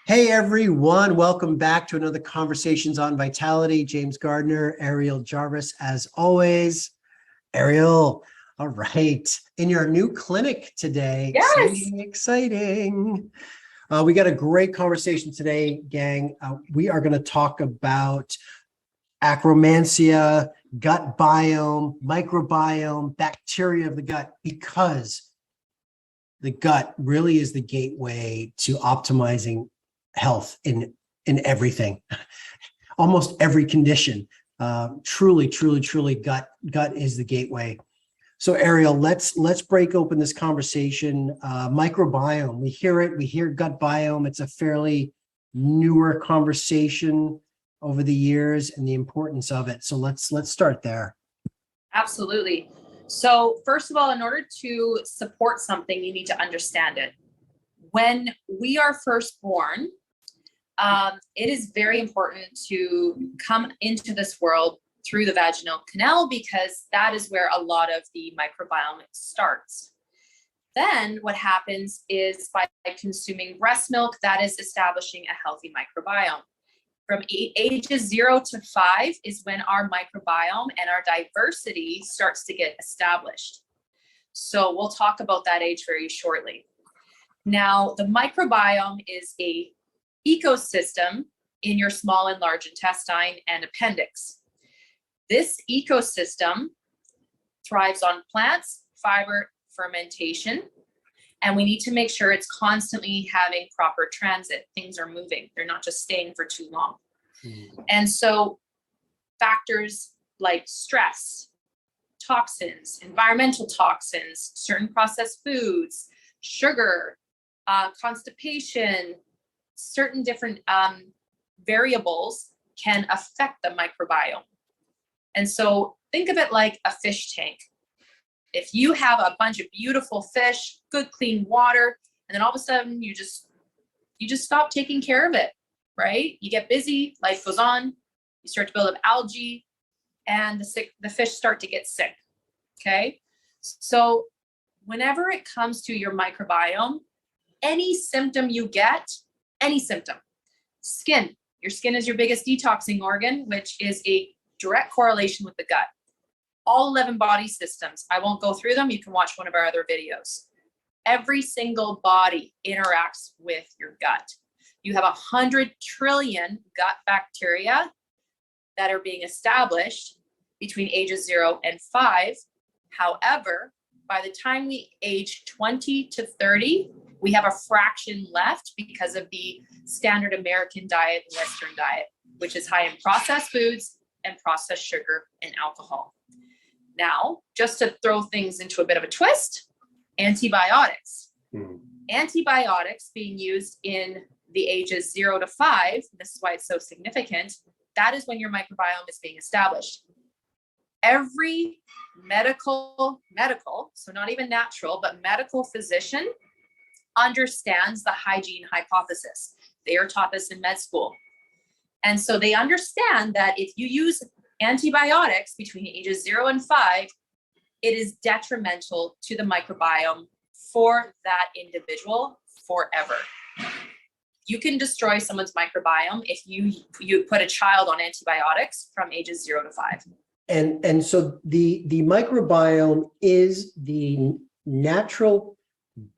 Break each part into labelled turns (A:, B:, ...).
A: Hey everyone, welcome back to another Conversations on Vitality. James Gardner, Ariel Jarvis, as always. Ariel, all right, in your new clinic today.
B: Yes.
A: Exciting. We got a great conversation today, gang. We are going to talk about acromantia, gut biome, microbiome, bacteria of the gut, because the gut really is the gateway to optimizing health in everything, almost every condition. Truly gut is the gateway. So Ariel, let's break open this conversation. Microbiome, we hear gut biome. It's a fairly newer conversation over the years and the importance of it. So let's start there.
B: Absolutely. So first of all, in order to support something, you need to understand it. When we are first born, it is very important to come into this world through the vaginal canal, because that is where a lot of the microbiome starts. Then what happens is, by consuming breast milk, that is establishing a healthy microbiome. From ages 0 to 5 is when our microbiome and our diversity starts to get established. So we'll talk about that age very shortly. Now, the microbiome is a ecosystem in your small and large intestine and appendix. This ecosystem thrives on plants, fiber, fermentation, and we need to make sure it's constantly having proper transit. Things are moving. They're not just staying for too long. And so factors like stress, toxins, environmental toxins, certain processed foods, sugar, constipation, certain different variables can affect the microbiome. And so think of it like a fish tank. If you have a bunch of beautiful fish, good clean water, and then all of a sudden you just stop taking care of it, right? You get busy, life goes on, you start to build up algae, and the fish start to get sick. Okay, so whenever it comes to your microbiome, any symptom you get, any symptom, your skin is your biggest detoxing organ, which is a direct correlation with the gut. All 11 body systems, I won't go through them. You can watch one of our other videos. Every single body interacts with your gut. You have 100 trillion gut bacteria that are being established between ages 0 and 5. However, by the time we age 20 to 30, we have a fraction left because of the standard American diet and Western diet, which is high in processed foods and processed sugar and alcohol. Now, just to throw things into a bit of a twist, antibiotics. Antibiotics being used in the ages 0 to 5, this is why it's so significant, that is when your microbiome is being established. Every medical, so not even natural, but medical physician understands the hygiene hypothesis. They are taught this in med school. And so they understand that if you use antibiotics between ages 0 and 5, it is detrimental to the microbiome for that individual forever. You can destroy someone's microbiome if you put a child on antibiotics from ages 0 to 5.
A: And so the microbiome is the natural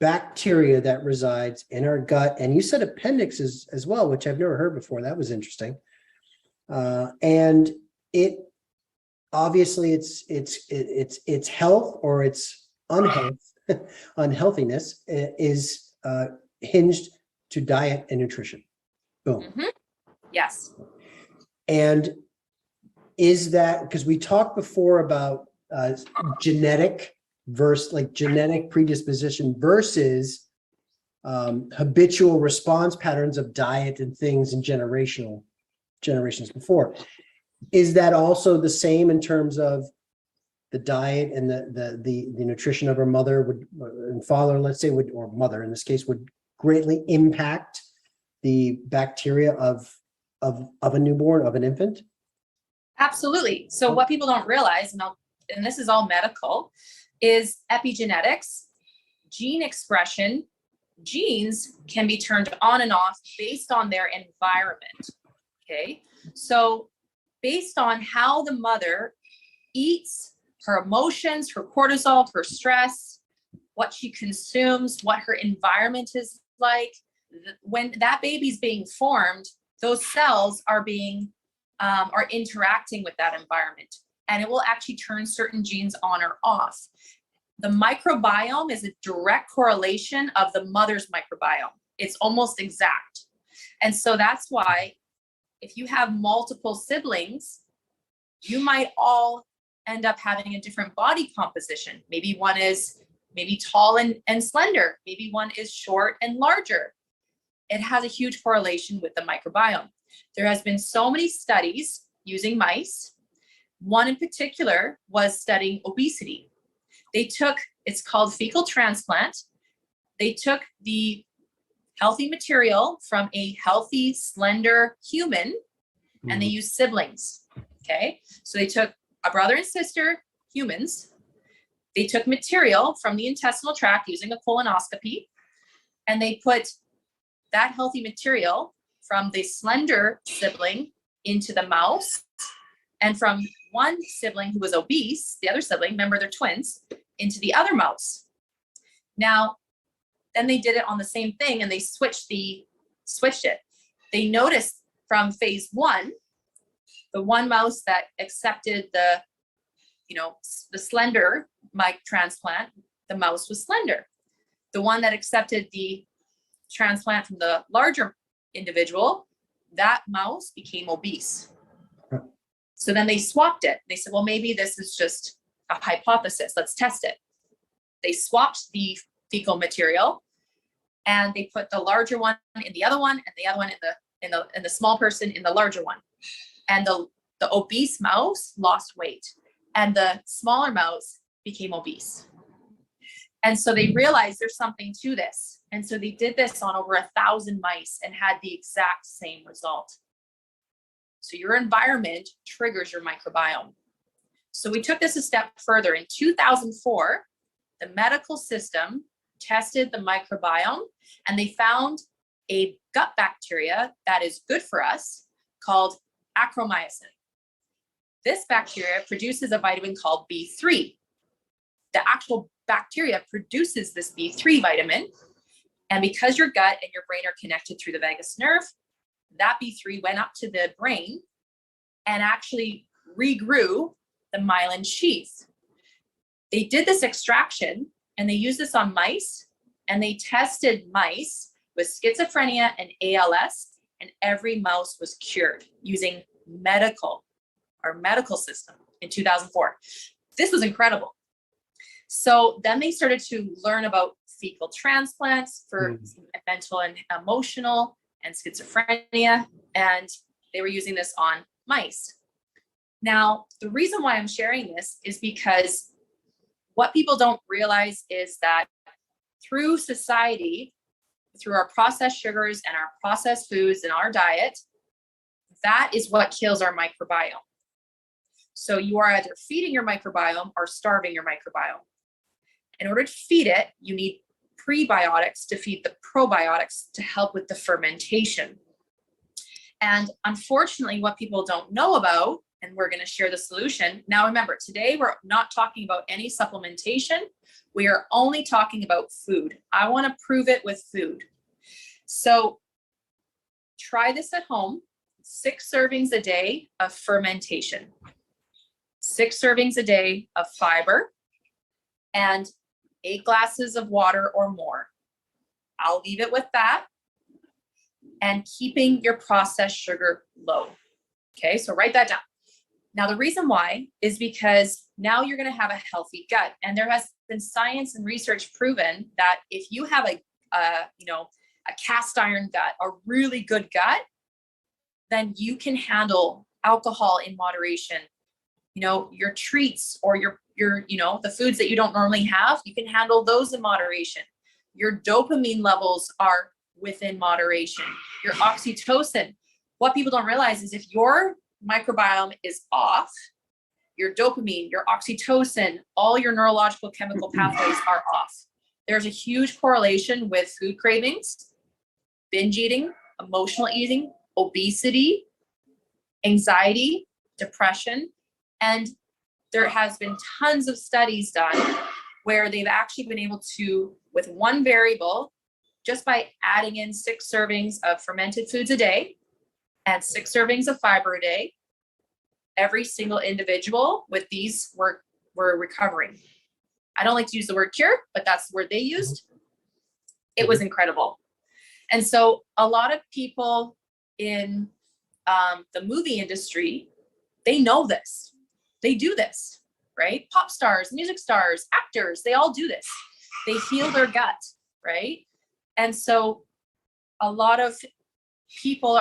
A: bacteria that resides in our gut. And you said appendix as well, which I've never heard before. That was interesting. And it obviously its health or its unhealthiness is hinged to diet and nutrition. Boom.
B: Mm-hmm. Yes.
A: And is that, because we talked before about genetic predisposition versus habitual response patterns of diet and things in generations before. Is that also the same in terms of the diet and the nutrition of our mother and father, let's say, or mother in this case, would greatly impact the bacteria of a newborn, of an infant?
B: Absolutely. So what people don't realize, and this is all medical, is epigenetics, gene expression genes can be turned on and off based on their environment. Okay. So based on how the mother eats, her emotions, her cortisol, her stress, what she consumes, what her environment is like, when that baby's being formed, those cells are interacting with that environment, and it will actually turn certain genes on or off. The microbiome is a direct correlation of the mother's microbiome. It's almost exact. And so that's why if you have multiple siblings, you might all end up having a different body composition. Maybe one is tall and slender. Maybe one is short and larger. It has a huge correlation with the microbiome. There has been so many studies using mice. One in particular was studying obesity. It's called fecal transplant. They took the healthy material from a healthy, slender human, and they used siblings. Okay. So they took a brother and sister humans. They took material from the intestinal tract using a colonoscopy, and they put that healthy material from the slender sibling into the mouse, and from one sibling who was obese, the other sibling, remember they're twins, into the other mouse. Now, then they did it on the same thing, and they switched it. They noticed from phase 1, the one mouse that accepted the slender mic transplant, the mouse was slender. The one that accepted the transplant from the larger individual, that mouse became obese. So then they swapped it. They said, well, maybe this is just a hypothesis. Let's test it. They swapped the fecal material, and they put the larger one in the other one, and the other one in the small person in the larger one. And the obese mouse lost weight, and the smaller mouse became obese. And so they realized there's something to this. And so they did this on over 1,000 mice and had the exact same result. So your environment triggers your microbiome. So we took this a step further. In 2004, the medical system tested the microbiome, and they found a gut bacteria that is good for us called acromycin. This bacteria produces a vitamin called B3. The actual bacteria produces this B3 vitamin. And because your gut and your brain are connected through the vagus nerve, that B3 went up to the brain and actually regrew the myelin sheath. They did this extraction, and they used this on mice, and they tested mice with schizophrenia and ALS, and every mouse was cured using our medical system in 2004. This was incredible. So then they started to learn about fecal transplants for mental and emotional and schizophrenia, and they were using this on mice. Now, the reason why I'm sharing this is because what people don't realize is that through society, through our processed sugars and our processed foods and our diet, that is what kills our microbiome. So you are either feeding your microbiome or starving your microbiome. In order to feed it, you need prebiotics to feed the probiotics to help with the fermentation. And unfortunately, what people don't know about, and we're going to share the solution. Now, remember, today we're not talking about any supplementation. We are only talking about food. I want to prove it with food. So try this at home. 6 servings a day of fermentation. 6 servings a day of fiber, and 8 glasses of water or more. I'll leave it with that. And keeping your processed sugar low. Okay, so write that down. Now, the reason why is because now you're going to have a healthy gut. And there has been science and research proven that if you have a cast iron gut, a really good gut, then you can handle alcohol in moderation. Your treats or your the foods that you don't normally have, you can handle those in moderation. Your dopamine levels are within moderation. Your oxytocin. What people don't realize is if your microbiome is off, your dopamine, your oxytocin, all your neurological chemical pathways are off. there's a huge correlation with food cravings, binge eating, emotional eating, obesity, anxiety, depression. And there has been tons of studies done where they've actually been able to, with one variable, just by adding in 6 servings of fermented foods a day and 6 servings of fiber a day, every single individual with these were recovering. I don't like to use the word cure, but that's the word they used. It was incredible. And so a lot of people in the movie industry, they know this. They do this, right? Pop stars, music stars, actors, they all do this. They heal their gut, right? And so a lot of people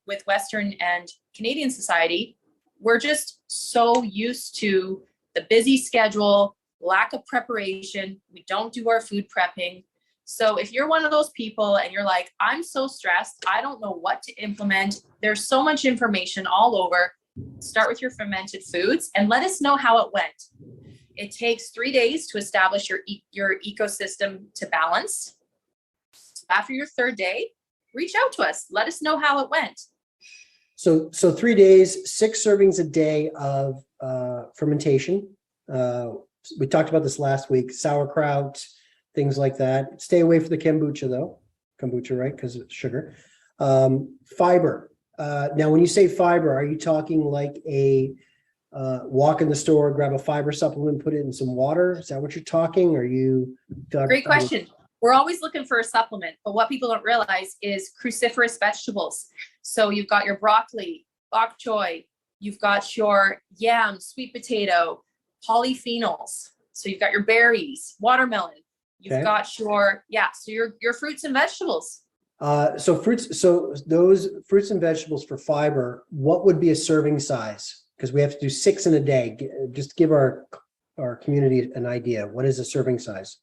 B: with Western and Canadian society, we're just so used to the busy schedule, lack of preparation. We don't do our food prepping. So if you're one of those people and you're like, I'm so stressed, I don't know what to implement. There's so much information all over. Start with your fermented foods and let us know how it went. It takes 3 days to establish your ecosystem to balance. After your 3rd day, reach out to us. Let us know how it went.
A: So 3 days, 6 servings a day of fermentation. We talked about this last week, sauerkraut, things like that. Stay away from the kombucha though. Kombucha, right? Because it's sugar. Fiber. Now, when you say fiber, are you talking like a walk in the store, grab a fiber supplement, put it in some water? Is that what you're talking? Are you talking?
B: Great question. We're always looking for a supplement, but what people don't realize is cruciferous vegetables. So you've got your broccoli, bok choy, you've got your yam, sweet potato, polyphenols. So you've got your berries, watermelon, you've got your fruits and vegetables.
A: So those fruits and vegetables for fiber, what would be a serving size? Because we have to do 6 in a day. Just give our community an idea. What is a serving size?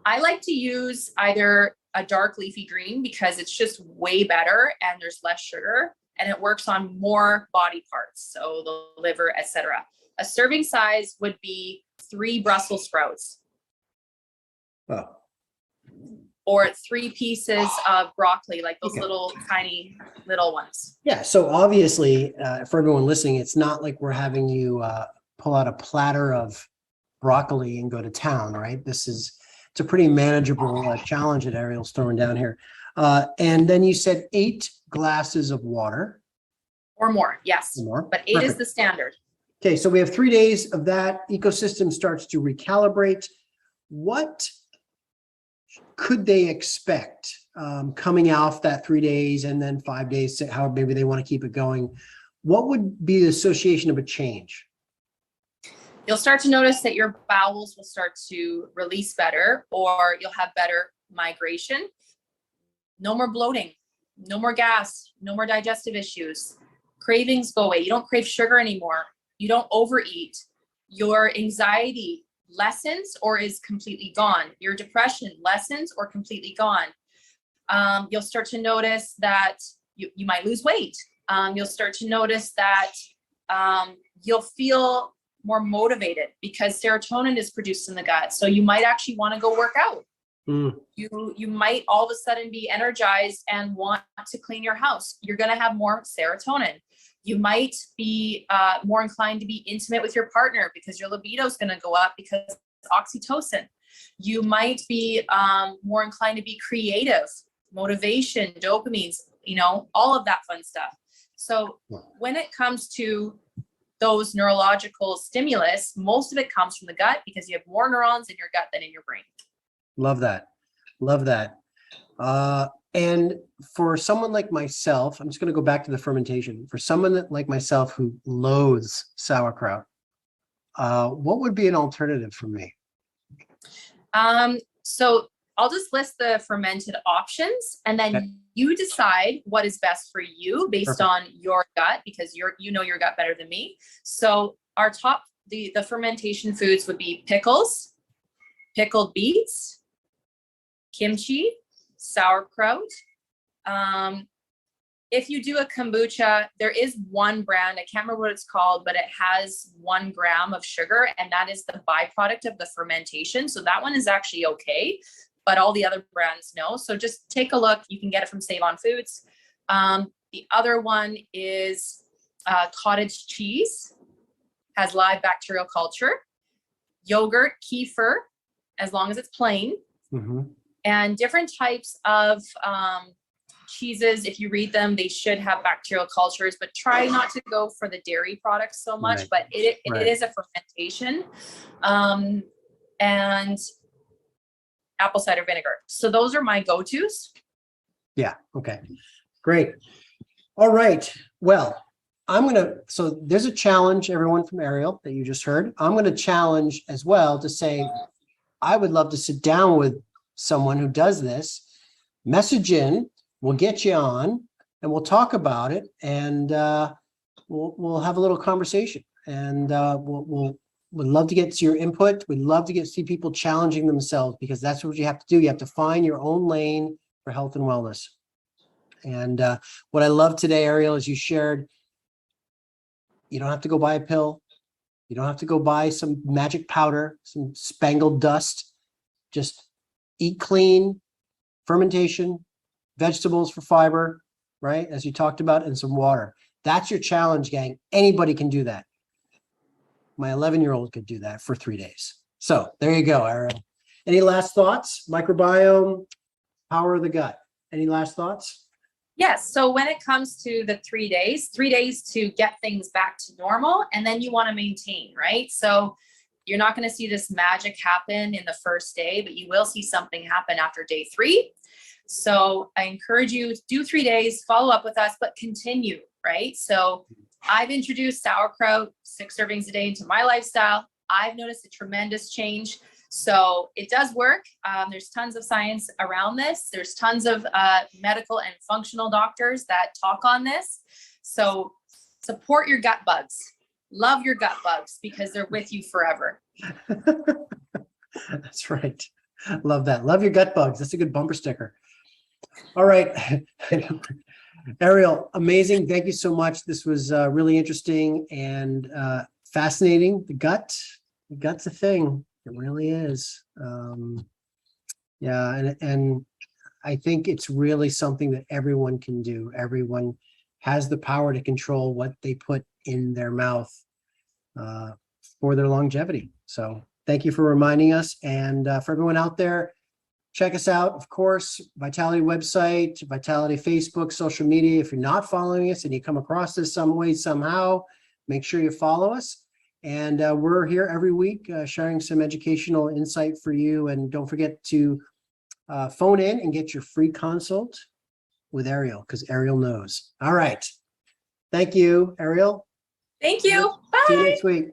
B: I like to use either a dark leafy green because it's just way better and there's less sugar and it works on more body parts, so the liver, etc. A serving size would be 3 Brussels sprouts.
A: Oh.
B: Or 3 pieces of broccoli, like those little tiny little ones.
A: Yeah. So obviously, for everyone listening, it's not like we're having you pull out a platter of broccoli and go to town, right? It's a pretty manageable challenge that Ariel's throwing down here. And then you said 8 glasses of water.
B: Or more, yes.
A: Or more.
B: But 8
A: Perfect.
B: is the standard.
A: Okay, so we have 3 days of that. Ecosystem starts to recalibrate. What could they expect coming off that 3 days and then 5 days, how maybe they want to keep it going? What would be the association of a change?
B: You'll start to notice that your bowels will start to release better, or you'll have better migration. No more bloating, no more gas, no more digestive issues. Cravings go away. You don't crave sugar anymore. You don't overeat. Your anxiety lessens or is completely gone. Your depression lessens or completely gone. You'll start to notice that you might lose weight. You'll start to notice that you'll feel more motivated because serotonin is produced in the gut. So you might actually want to go work out. You might all of a sudden be energized and want to clean your house. You're going to have more serotonin. You might be more inclined to be intimate with your partner because your libido is going to go up because oxytocin. You might be more inclined to be creative, motivation, dopamines, all of that fun stuff. So when it comes to those neurological stimulus, most of it comes from the gut because you have more neurons in your gut than in your brain.
A: Love that. Love that. And for someone like myself, I'm just going to go back to the fermentation. For someone like myself who loathes sauerkraut, what would be an alternative for me?
B: So I'll just list the fermented options and then you decide what is best for you based on your gut, because you know your gut better than me. So our top, the fermentation foods would be pickles, pickled beets, kimchi, sauerkraut. if you do a kombucha, there is one brand, I can't remember what it's called, but it has 1 gram of sugar, and that is the byproduct of the fermentation. So that one is actually okay, but all the other brands no. So just take a look. You can get it from Save On Foods. The other one is cottage cheese, has live bacterial culture, yogurt, kefir, as long as it's plain, and different types of cheeses. If you read them, they should have bacterial cultures, but try not to go for the dairy products so much.
A: Right.
B: But it is a fermentation, and apple cider vinegar. So those are my go-tos.
A: Yeah. Okay. Great. All right. Well, so there's a challenge, everyone, from Ariel that you just heard. I'm going to challenge as well to say, I would love to sit down with someone who does this, message in, we'll get you on and we'll talk about it, and we'll have a little conversation, and we'd love to get to your input. We'd love to see people challenging themselves, because that's what you have to do. You have to find your own lane for health and wellness. And what I love today, Ariel, is you shared, you don't have to go buy a pill. You don't have to go buy some magic powder, some spangled dust. Just eat clean, fermentation, vegetables for fiber, right? As you talked about, and some water. That's your challenge, gang. Anybody can do that. My 11-year-old could do that for 3 days. So there you go, Ariel. Any last thoughts? Microbiome, power of the gut. Any last thoughts?
B: Yes. So when it comes to the 3 days, 3 days to get things back to normal, and then you want to maintain, right? So you're not going to see this magic happen in the first day, but you will see something happen after day 3. So I encourage you to do 3 days, follow up with us, but continue, right? So I've introduced sauerkraut 6 servings a day into my lifestyle. I've noticed a tremendous change. So it does work. There's tons of science around this. There's tons of medical and functional doctors that talk on this. So support your gut bugs. Love your gut bugs, because they're with you forever.
A: That's right. Love that. Love your gut bugs. That's a good bumper sticker. All right. Ariel, amazing. Thank you so much. This was really interesting and fascinating. The gut's a thing. It really is. Yeah. And I think it's really something that everyone can do. Everyone has the power to control what they put in their mouth for their longevity. So thank you for reminding us. And for everyone out there, check us out, of course, Vitality website, Vitality Facebook, social media. If you're not following us and you come across this some way, somehow, make sure you follow us. And we're here every week sharing some educational insight for you. And don't forget to phone in and get your free consult with Ariel, because Ariel knows. All right. Thank you, Ariel.
B: Thank you. Bye.
A: See you next week.